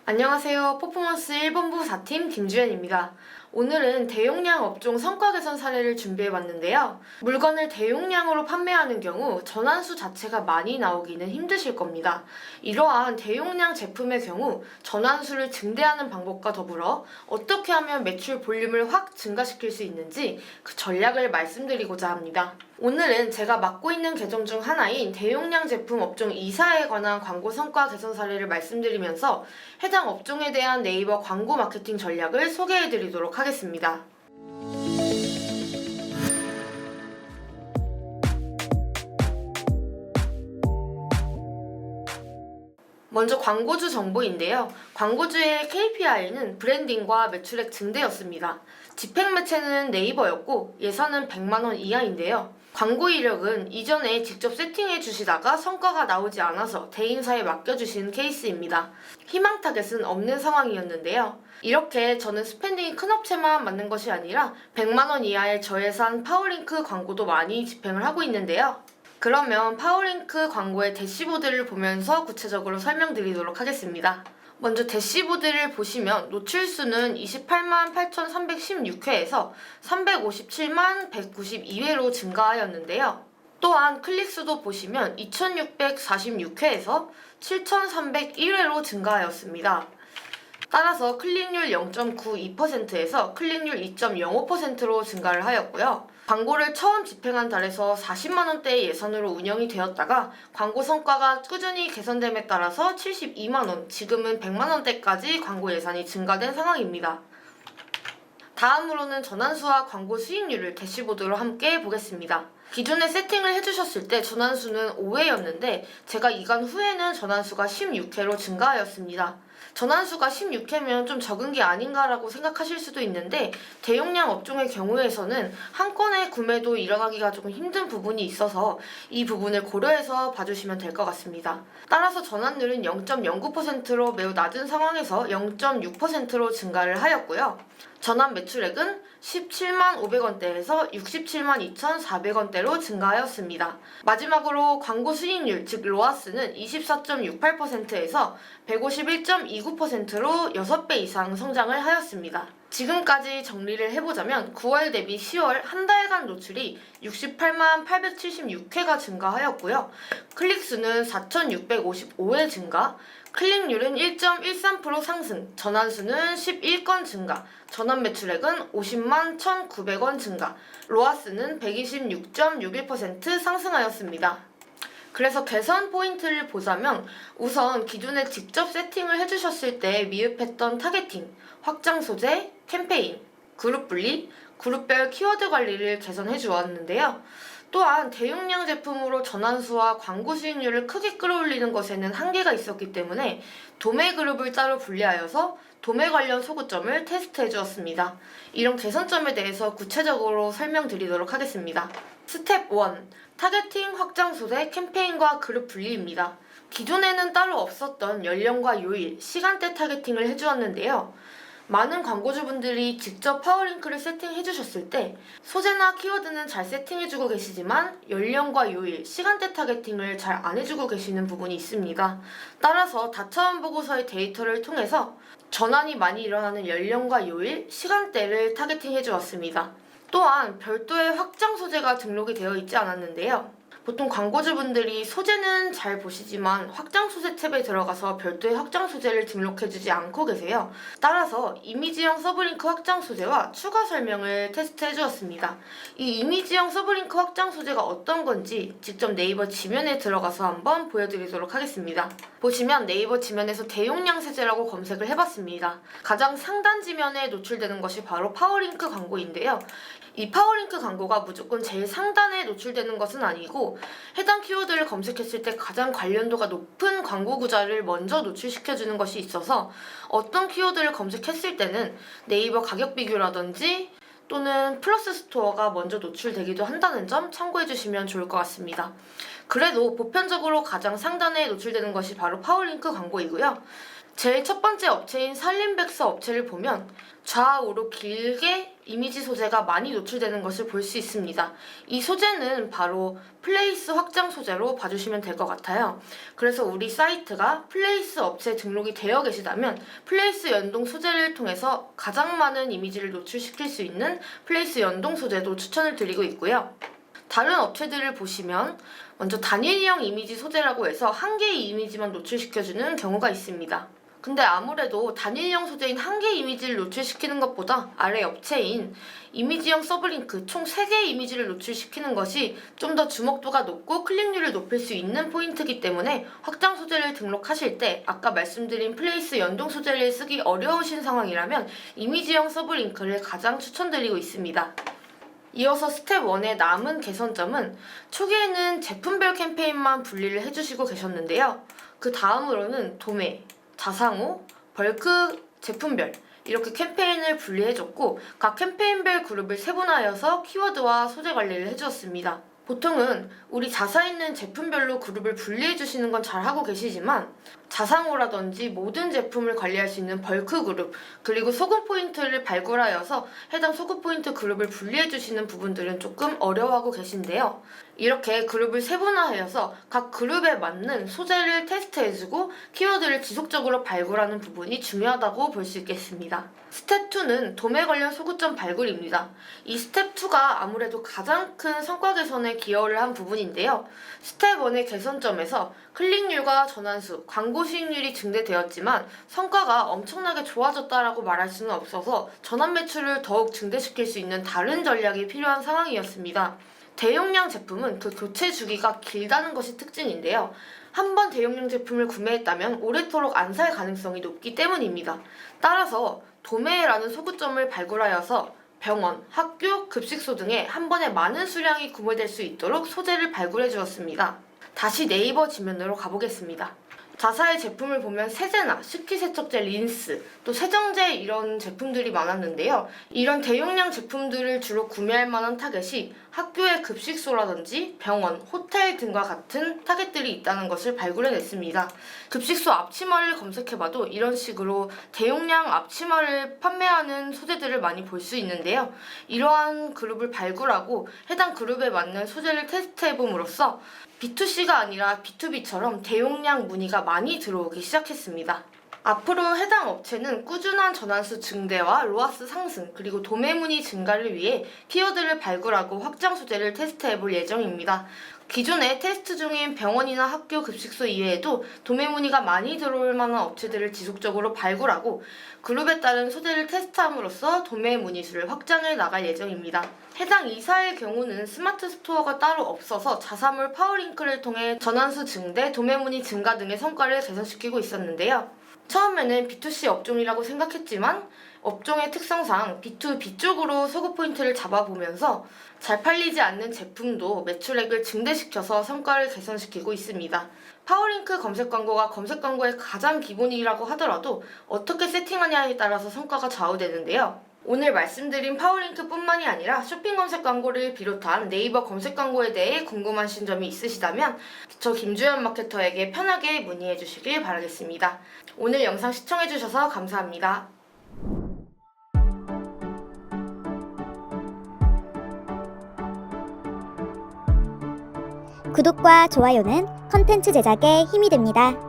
안녕하세요. 퍼포먼스 1본부 4팀 김주현입니다. 오늘은 대용량 업종 성과 개선 사례를 준비해봤는데요. 물건을 대용량으로 판매하는 경우 전환수 자체가 많이 나오기는 힘드실 겁니다. 이러한 대용량 제품의 경우 전환수를 증대하는 방법과 더불어 어떻게 하면 매출 볼륨을 확 증가시킬 수 있는지 그 전략을 말씀드리고자 합니다. 오늘은 제가 맡고 있는 계정 중 하나인 대용량 제품 업종 2사에 관한 광고 성과 개선 사례를 말씀드리면서 해당 업종에 대한 네이버 광고 마케팅 전략을 소개해드리도록 하겠습니다. 먼저 광고주 정보인데요. 광고주의 KPI는 브랜딩과 매출액 증대였습니다. 집행 매체는 네이버였고 예산은 100만원 이하인데요. 광고 이력은 이전에 직접 세팅해 주시다가 성과가 나오지 않아서 대행사에 맡겨주신 케이스입니다. 희망 타겟은 없는 상황이었는데요. 이렇게 저는 스pen딩이 큰 업체만 맞는 것이 아니라 100만원 이하의 저예산 파워링크 광고도 많이 집행을 하고 있는데요. 그러면 파워링크 광고의 대시보드를 보면서 구체적으로 설명드리도록 하겠습니다. 먼저 대시보드를 보시면 노출수는 28만 8,316회에서 357만 192회로 증가하였는데요. 또한 클릭수도 보시면 2,646회에서 7,301회로 증가하였습니다. 따라서 클릭률 0.92%에서 클릭률 2.05%로 증가를 하였고요. 광고를 처음 집행한 달에서 40만원대의 예산으로 운영이 되었다가 광고 성과가 꾸준히 개선됨에 따라서 72만원, 지금은 100만원대까지 광고 예산이 증가된 상황입니다. 다음으로는 전환수와 광고 수익률을 대시보드로 함께 보겠습니다. 기존에 세팅을 해주셨을 때 전환수는 5회였는데 제가 이간 후에는 전환수가 16회로 증가하였습니다. 전환수가 16회면 좀 적은 게 아닌가라고 생각하실 수도 있는데 대용량 업종의 경우에서는 한 건의 구매도 일어나기가 조금 힘든 부분이 있어서 이 부분을 고려해서 봐주시면 될 것 같습니다. 따라서 전환율은 0.09%로 매우 낮은 상황에서 0.6%로 증가를 하였고요. 전환 매출액은 17만 500원대에서 67만 2,400원대로 증가하였습니다. 마지막으로 광고 수익률, 즉 로아스는 24.68%에서 151.29%로 6배 이상 성장을 하였습니다. 지금까지 정리를 해보자면 9월 대비 10월 한 달간 노출이 68만 876회가 증가하였고요. 클릭수는 4,655회 증가, 클릭률은 1.13% 상승, 전환수는 11건 증가, 전환 매출액은 50만 1,900원 증가, 로아스는 126.61% 상승하였습니다. 그래서 개선 포인트를 보자면 우선 기존에 직접 세팅을 해주셨을 때 미흡했던 타겟팅, 확장 소재, 캠페인, 그룹 분리, 그룹별 키워드 관리를 개선해 주었는데요. 또한 대용량 제품으로 전환수와 광고 수익률을 크게 끌어올리는 것에는 한계가 있었기 때문에 도매 그룹을 따로 분리하여서 도매 관련 소구점을 테스트해 주었습니다. 이런 개선점에 대해서 구체적으로 설명드리도록 하겠습니다. 스텝 1. 타겟팅, 확장 소재, 캠페인과 그룹 분리입니다. 기존에는 따로 없었던 연령과 요일, 시간대 타겟팅을 해주었는데요. 많은 광고주분들이 직접 파워링크를 세팅해주셨을 때 소재나 키워드는 잘 세팅해주고 계시지만 연령과 요일, 시간대 타겟팅을 잘 안 해주고 계시는 부분이 있습니다. 따라서 다차원 보고서의 데이터를 통해서 전환이 많이 일어나는 연령과 요일, 시간대를 타겟팅해주었습니다. 또한 별도의 확장 소재가 등록이 되어 있지 않았는데요. 보통 광고주분들이 소재는 잘 보시지만 확장 소재 탭에 들어가서 별도의 확장 소재를 등록해주지 않고 계세요. 따라서 이미지형 서브링크 확장 소재와 추가 설명을 테스트해주었습니다. 이 이미지형 서브링크 확장 소재가 어떤 건지 직접 네이버 지면에 들어가서 한번 보여드리도록 하겠습니다. 보시면 네이버 지면에서 대용량 세제라고 검색을 해봤습니다. 가장 상단 지면에 노출되는 것이 바로 파워링크 광고인데요. 이 파워링크 광고가 무조건 제일 상단에 노출되는 것은 아니고 해당 키워드를 검색했을 때 가장 관련도가 높은 광고 구자를 먼저 노출시켜주는 것이 있어서 어떤 키워드를 검색했을 때는 네이버 가격 비교라든지 또는 플러스 스토어가 먼저 노출되기도 한다는 점 참고해주시면 좋을 것 같습니다. 그래도 보편적으로 가장 상단에 노출되는 것이 바로 파워링크 광고이고요. 제일 첫 번째 업체인 살림백서 업체를 보면 좌우로 길게 이미지 소재가 많이 노출되는 것을 볼 수 있습니다. 이 소재는 바로 플레이스 확장 소재로 봐주시면 될 것 같아요. 그래서 우리 사이트가 플레이스 업체에 등록이 되어 계시다면 플레이스 연동 소재를 통해서 가장 많은 이미지를 노출시킬 수 있는 플레이스 연동 소재도 추천을 드리고 있고요. 다른 업체들을 보시면 먼저 단일형 이미지 소재라고 해서 한 개의 이미지만 노출시켜주는 경우가 있습니다. 근데 아무래도 단일형 소재인 한 개의 이미지를 노출시키는 것보다 아래 업체인 이미지형 서브링크 총 3개의 이미지를 노출시키는 것이 좀 더 주목도가 높고 클릭률을 높일 수 있는 포인트이기 때문에 확장 소재를 등록하실 때 아까 말씀드린 플레이스 연동 소재를 쓰기 어려우신 상황이라면 이미지형 서브링크를 가장 추천드리고 있습니다. 이어서 스텝 1의 남은 개선점은 초기에는 제품별 캠페인만 분리를 해주시고 계셨는데요. 그 다음으로는 도매, 자상호, 벌크 제품별 이렇게 캠페인을 분리해줬고 각 캠페인별 그룹을 세분화하여서 키워드와 소재 관리를 해주었습니다. 보통은 우리 자사 있는 제품별로 그룹을 분리해주시는 건 잘하고 계시지만 자상호라든지 모든 제품을 관리할 수 있는 벌크 그룹 그리고 소급 포인트를 발굴하여서 해당 소급 포인트 그룹을 분리해주시는 부분들은 조금 어려워하고 계신데요. 이렇게 그룹을 세분화하여서 각 그룹에 맞는 소재를 테스트해주고 키워드를 지속적으로 발굴하는 부분이 중요하다고 볼 수 있겠습니다. 스텝 2는 도매 관련 소구점 발굴입니다. 이 스텝 2가 아무래도 가장 큰 성과 개선에 기여를 한 부분인데요. 스텝 1의 개선점에서 클릭률과 전환수, 광고 수익률이 증대되었지만 성과가 엄청나게 좋아졌다라고 말할 수는 없어서 전환 매출을 더욱 증대시킬 수 있는 다른 전략이 필요한 상황이었습니다. 대용량 제품은 그 교체 주기가 길다는 것이 특징인데요. 한번 대용량 제품을 구매했다면 오래도록 안 살 가능성이 높기 때문입니다. 따라서 도매라는 소구점을 발굴하여서 병원, 학교, 급식소 등에 한 번에 많은 수량이 구매될 수 있도록 소재를 발굴해 주었습니다. 다시 네이버 지면으로 가보겠습니다. 자사의 제품을 보면 세제나 식기세척제, 린스, 또 세정제 이런 제품들이 많았는데요. 이런 대용량 제품들을 주로 구매할 만한 타겟이 학교의 급식소라든지 병원, 호텔 등과 같은 타겟들이 있다는 것을 발굴해냈습니다. 급식소 앞치마를 검색해봐도 이런 식으로 대용량 앞치마를 판매하는 소재들을 많이 볼 수 있는데요. 이러한 그룹을 발굴하고 해당 그룹에 맞는 소재를 테스트해봄으로써 B2C가 아니라 B2B처럼 대용량 문의가 많이 들어오기 시작했습니다. 앞으로 해당 업체는 꾸준한 전환수 증대와 로아스 상승 그리고 도매 문의 증가를 위해 키워드를 발굴하고 확장 소재를 테스트해볼 예정입니다. 기존에 테스트 중인 병원이나 학교 급식소 이외에도 도매 문의가 많이 들어올 만한 업체들을 지속적으로 발굴하고 그룹에 따른 소재를 테스트함으로써 도매 문의 수를 확장해 나갈 예정입니다. 해당 이사의 경우는 스마트 스토어가 따로 없어서 자사몰 파워링크를 통해 전환수 증대, 도매 문의 증가 등의 성과를 개선시키고 있었는데요. 처음에는 B2C 업종이라고 생각했지만 업종의 특성상 B2B 쪽으로 소구 포인트를 잡아보면서 잘 팔리지 않는 제품도 매출액을 증대시켜서 성과를 개선시키고 있습니다. 파워링크 검색 광고가 검색 광고의 가장 기본이라고 하더라도 어떻게 세팅하냐에 따라서 성과가 좌우되는데요. 오늘 말씀드린 파워링크 뿐만이 아니라 쇼핑 검색 광고를 비롯한 네이버 검색 광고에 대해 궁금하신 점이 있으시다면 저 김주현 마케터에게 편하게 문의해 주시길 바라겠습니다. 오늘 영상 시청해 주셔서 감사합니다. 구독과 좋아요는 컨텐츠 제작에 힘이 됩니다.